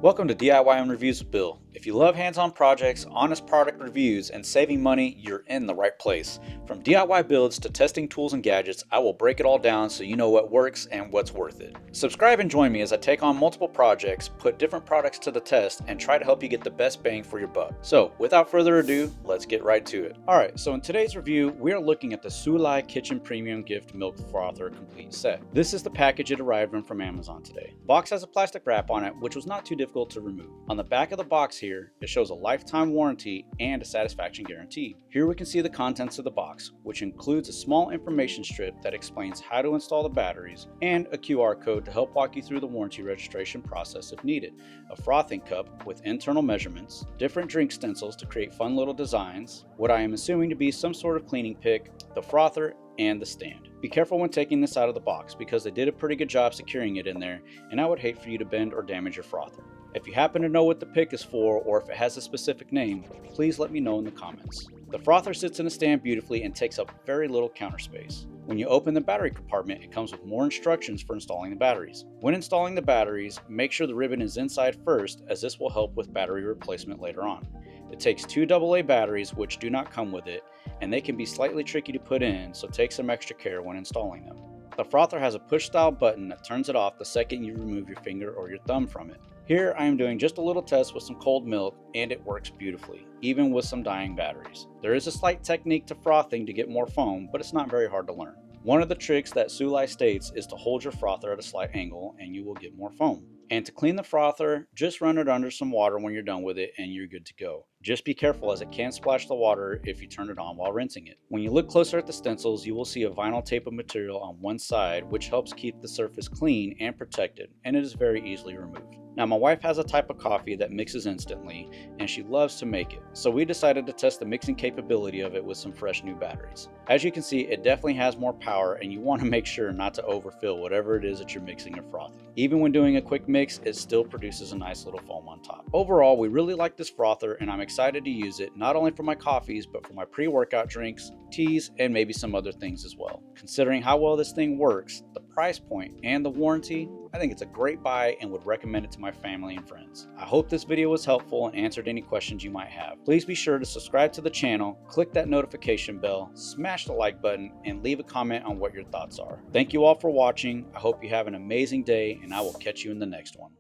Welcome to DIY and Reviews with Bill. If you love hands-on projects, honest product reviews, and saving money, you're in the right place. From DIY builds to testing tools and gadgets, I will break it all down so you know what works and what's worth it. Subscribe and join me as I take on multiple projects, put different products to the test, and try to help you get the best bang for your buck. So, without further ado, let's get right to it. Alright, so in today's review, we are looking at the Zulay Kitchen Premium Gift Milk Frother Complete Set. This is the package it arrived in from Amazon today. The box has a plastic wrap on it, which was not too difficult to remove. On the back of the box here, it shows a lifetime warranty and a satisfaction guarantee. Here we can see the contents of the box, which includes a small information strip that explains how to install the batteries and a QR code to help walk you through the warranty registration process if needed, a frothing cup with internal measurements, different drink stencils to create fun little designs, what I am assuming to be some sort of cleaning pick, the frother, and the stand. Be careful when taking this out of the box because they did a pretty good job securing it in there, and I would hate for you to bend or damage your frother. If you happen to know what the pick is for or if it has a specific name, please let me know in the comments. The frother sits in a stand beautifully and takes up very little counter space. When you open the battery compartment, it comes with more instructions for installing the batteries. When installing the batteries, make sure the ribbon is inside first, as this will help with battery replacement later on. It takes two AA batteries, which do not come with it, and they can be slightly tricky to put in, so take some extra care when installing them. The frother has a push-style button that turns it off the second you remove your finger or your thumb from it. Here I am doing just a little test with some cold milk, and it works beautifully, even with some dying batteries. There is a slight technique to frothing to get more foam, but it's not very hard to learn. One of the tricks that Zulay states is to hold your frother at a slight angle and you will get more foam. And to clean the frother, just run it under some water when you're done with it and you're good to go. Just be careful as it can splash the water if you turn it on while rinsing it. When you look closer at the stencils, you will see a vinyl tape of material on one side which helps keep the surface clean and protected, and it is very easily removed. Now my wife has a type of coffee that mixes instantly and she loves to make it, so we decided to test the mixing capability of it with some fresh new batteries. As you can see, it definitely has more power and you want to make sure not to overfill whatever it is that you're mixing or frothing. Even when doing a quick mix, it still produces a nice little foam on top. Overall, we really like this frother and I'm excited to use it not only for my coffees but for my pre-workout drinks, teas, and maybe some other things as well. Considering how well this thing works, the price point, and the warranty, I think it's a great buy and would recommend it to my family and friends. I hope this video was helpful and answered any questions you might have. Please be sure to subscribe to the channel, click that notification bell, smash the like button, and leave a comment on what your thoughts are. Thank you all for watching. I hope you have an amazing day and I will catch you in the next one.